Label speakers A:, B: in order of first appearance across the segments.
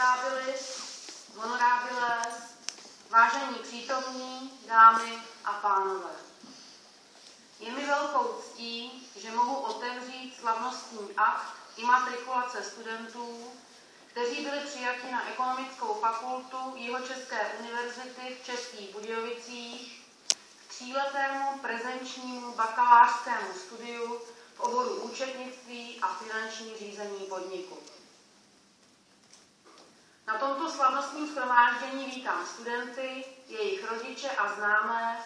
A: Spectabilis, Honorabiles, vážení přítomní, dámy a pánové. Je mi velkou ctí, že mohu otevřít slavnostní akt imatrikulace studentů, kteří byli přijati na Ekonomickou fakultu Jihočeské univerzity v Českých Budějovicích k tříletému prezenčnímu bakalářskému studiu v oboru účetnictví a finanční řízení podniku. Na tomto slavnostním shromáždění vítám studenty, jejich rodiče a známé,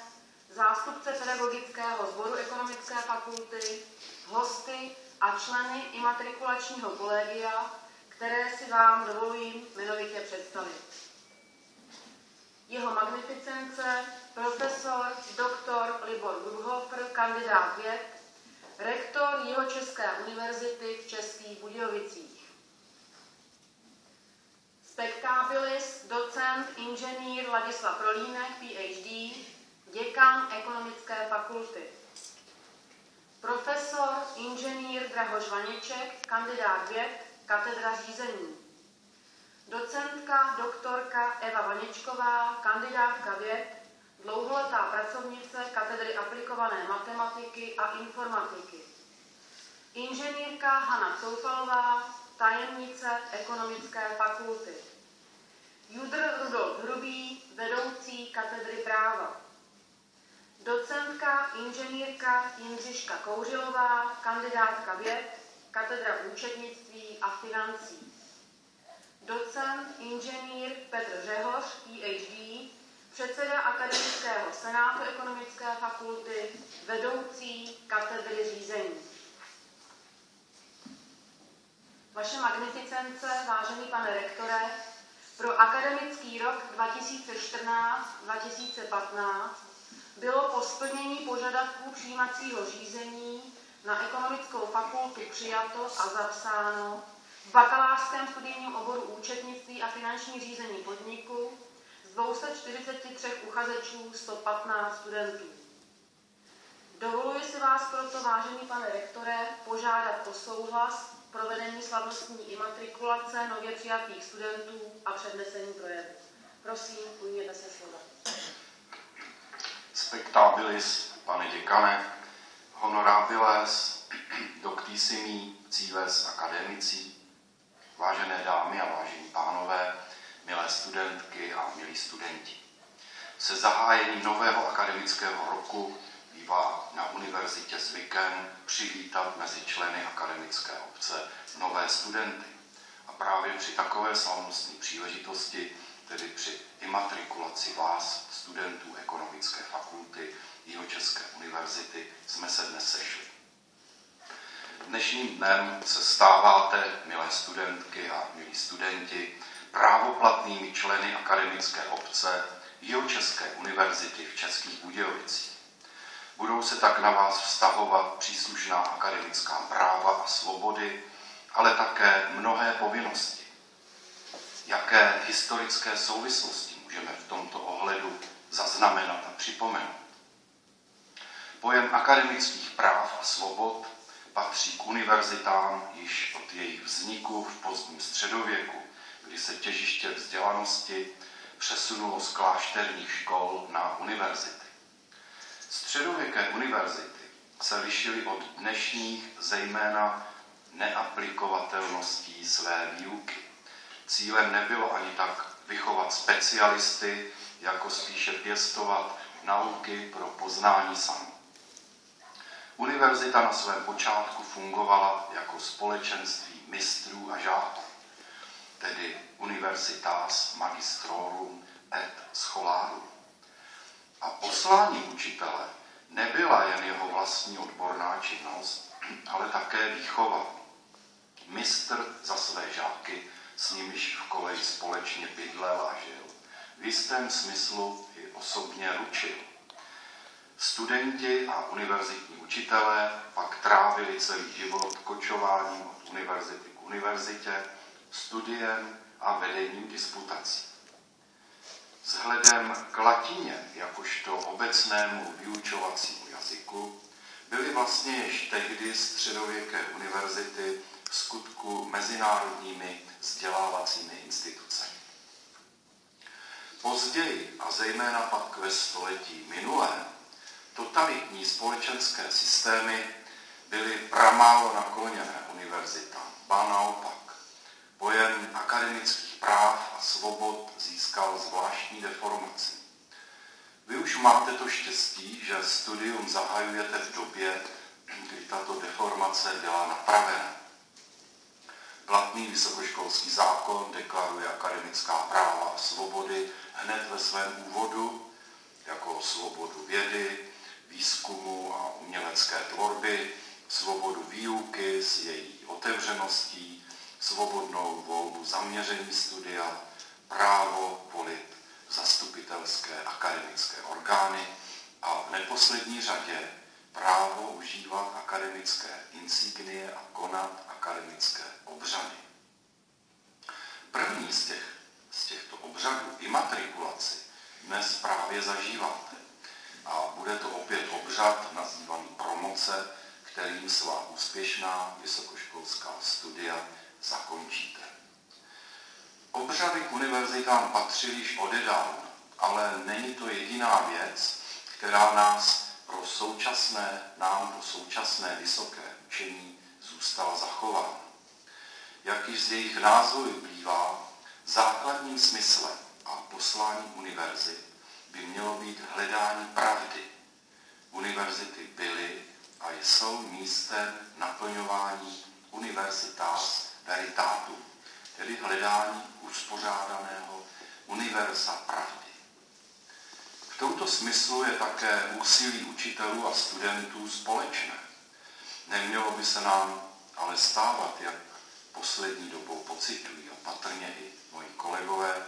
A: zástupce pedagogického sboru Ekonomické fakulty, hosty a členy imatrikulačního kolegia, které si vám dovolím jmenovitě představit. Jeho magnificence profesor dr. Libor Burghofer, kandidát věd, rektor Jihočeské univerzity v Českých Budějovicích. Spectabilis, docent, inženýr Ladislav Rolínek, PhD, děkan Ekonomické fakulty. Profesor, inženýr Drahoš Vaněček, kandidát věd, katedra řízení. Docentka, doktorka Eva Vaněčková, kandidátka věd, dlouholetá pracovnice katedry aplikované matematiky a informatiky. Inženýrka Hana Coufalová, tajemnice Ekonomické fakulty. Judr Rudolf Hrubý, vedoucí katedry práva. Docentka, inženýrka Jindřiška Kouřilová, kandidátka věd, katedra účetnictví a financí. Docent, inženýr Petr Řehoř, PhD, předseda Akademického senátu Ekonomické fakulty, vedoucí katedry řízení. Vaše magnificence, vážený pane rektore, pro akademický rok 2014-2015 bylo po splnění požadavků přijímacího řízení na Ekonomickou fakultu přijato a zapsáno v bakalářském studijním oboru účetnictví a finanční řízení podniku z 243 uchazečů 115 studentů. Dovoluji si vás proto, vážený pane rektore, požádat o souhlas provedení slavnostní imatrikulace nově přijatých studentů a přednesení projevu. Prosím, ujměte se slova.
B: Spectabilis, pane děkane, honorabiles, doctissimi, cives academici, vážené dámy a vážení pánové, milé studentky a milí studenti. Se zahájením nového akademického roku bývá na univerzitě zvykem přivítat mezi členy akademické obce nové studenty. A právě při takové slavnostní příležitosti, tedy při imatrikulaci vás, studentů Ekonomické fakulty Jihočeské univerzity, jsme se dnes sešli. Dnešním dnem se stáváte, milé studentky a milí studenti, právoplatnými členy akademické obce Jihočeské univerzity v Českých Budějovicích. Budou se tak na vás vztahovat příslušná akademická práva a svobody, ale také mnohé povinnosti. Jaké historické souvislosti můžeme v tomto ohledu zaznamenat a připomenout? Pojem akademických práv a svobod patří k univerzitám již od jejich vzniku v pozdním středověku, kdy se těžiště vzdělanosti přesunulo z klášterních škol na univerzity. Středověké univerzity se lišily od dnešních zejména neaplikovatelností své výuky. Cílem nebylo ani tak vychovat specialisty, jako spíše pěstovat nauky pro poznání samu. Univerzita na svém počátku fungovala jako společenství mistrů a žáků, tedy universitas magistrorum et scholarum. A poslání učitele nebyla jen jeho vlastní odborná činnost, ale také výchova. Mistr za své žáky, s nimiž v koleji společně bydlel a žil, v jistém smyslu i osobně ručil. Studenti a univerzitní učitelé pak trávili celý život kočováním od univerzity k univerzitě, studiem a vedením disputací. Vzhledem k latině, jakožto obecnému vyučovacímu jazyku, byly vlastně již tehdy středověké univerzity v skutku mezinárodními vzdělávacími institucemi. Později, a zejména pak ve století minulém, totalitní společenské systémy byly pramálo nakloněné univerzitám. Ba naopak, pojem akademických práv a svobod získal zvláštní deformaci. Vy už máte to štěstí, že studium zahajujete v době, kdy tato deformace byla napravena. Platný vysokoškolský zákon deklaruje akademická práva a svobody hned ve svém úvodu, jako svobodu vědy, výzkumu a umělecké tvorby, svobodu výuky s její otevřeností, svobodnou volbu zaměření studia, právo volit zastupitelské akademické orgány a v neposlední řadě právo užívat akademické insignie a konat akademické obřady. První z těchto obřadů, imatrikulaci, dnes právě zažíváte. A bude to opět obřad nazývaný promoce, kterým svá úspěšná vysokoškolská studia zakončíte. Obřady k univerzitám patří již odedávna, ale není to jediná věc, která nám pro současné vysoké učení zůstala zachována. Jak již z jejich názvu vyplývá, základním smyslem a posláním univerzit by mělo být hledání pravdy. Univerzity byly a jsou místem naplňování universitas veritatum, tedy hledání uspořádaného univerza pravdy. V tomto smyslu je také úsilí učitelů a studentů společné. Nemělo by se nám ale stávat, jak poslední dobou pocitují a patrně i moji kolegové,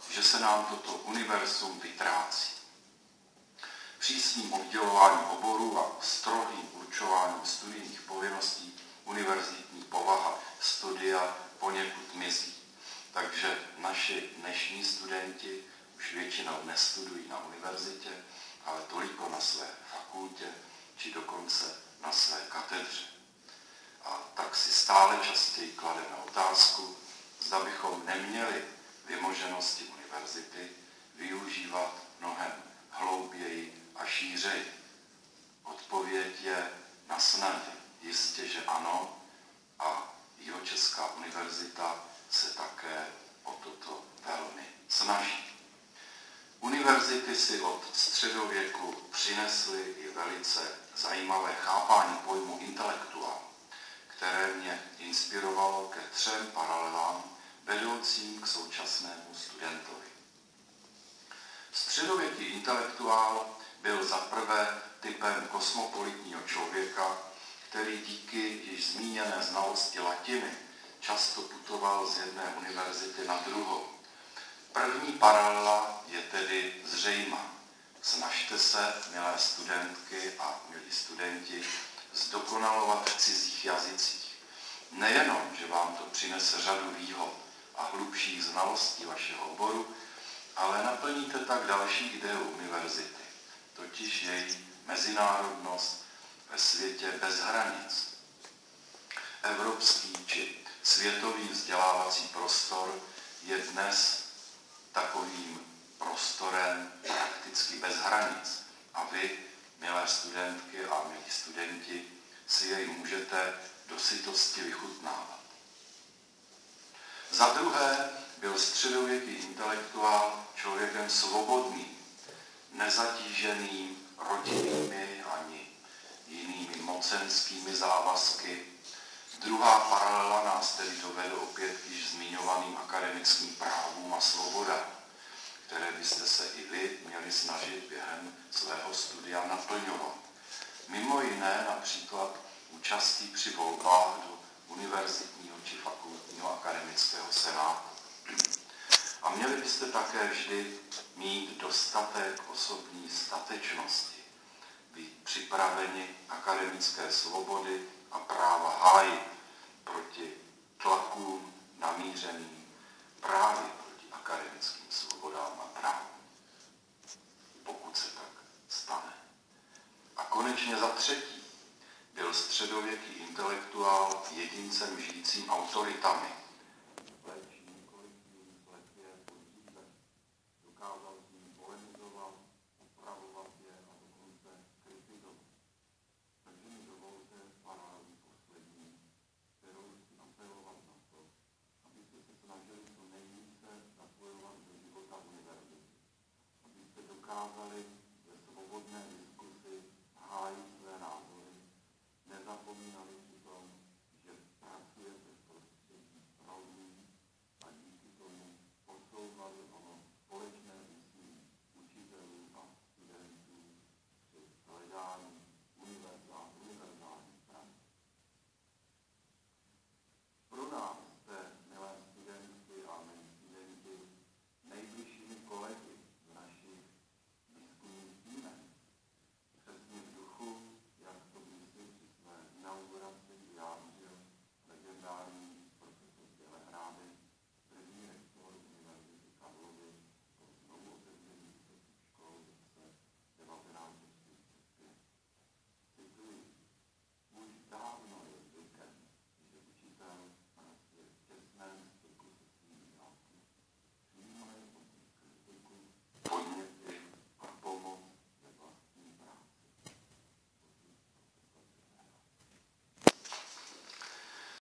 B: že se nám toto univerzum vytrácí. Přísným oddělováním oborů a strohým určováním studijních povinností univerzitní povaha studia poněkud mizí. Takže naši dnešní studenti už většinou nestudují na univerzitě, ale toliko na své fakultě, či dokonce na své katedře. A tak si stále častěji klademe otázku, zda bychom neměli vymoženosti univerzity využívat mnohem hlouběji a šířeji. Odpověď je na snadě. Jistě, že ano, a Jihočeská univerzita se také o toto velmi snaží. Univerzity si od středověku přinesly i velice zajímavé chápání pojmu intelektuál, které mě inspirovalo ke 3 paralelám vedoucím k současnému studentovi. Středověký intelektuál byl zaprvé typem kosmopolitního člověka, který díky již zmíněné znalosti latiny často putoval z jedné univerzity na druhou. První paralela je tedy zřejmá. Snažte se, milé studentky a milí studenti, zdokonalovat v cizích jazycích. Nejenom, že vám to přinese řadu výhod a hlubších znalostí vašeho oboru, ale naplníte tak další ideu univerzity, totiž její mezinárodnost ve světě bez hranic. Evropský či světový vzdělávací prostor je dnes takovým prostorem prakticky bez hranic. A vy, milé studentky a milí studenti, si jej můžete do sytosti vychutnávat. Za druhé byl středověký intelektuál člověkem svobodným, nezatíženým rodinnými ani jinými mocenskými závazky. Druhá paralela nás tedy dovede opět k již zmiňovaným akademickým právům a svobodám, které byste se i vy měli snažit během svého studia naplňovat. Mimo jiné například účastí při volbách do univerzitního či fakultního akademického senátu. A měli byste také vždy mít dostatek osobní statečnosti, být připraveni akademické svobody a práva hájit proti tlakům namířeným právě proti akademickým svobodám a právům, pokud se tak stane. A konečně za třetí byl středověký intelektuál jedincem žijícím autoritami,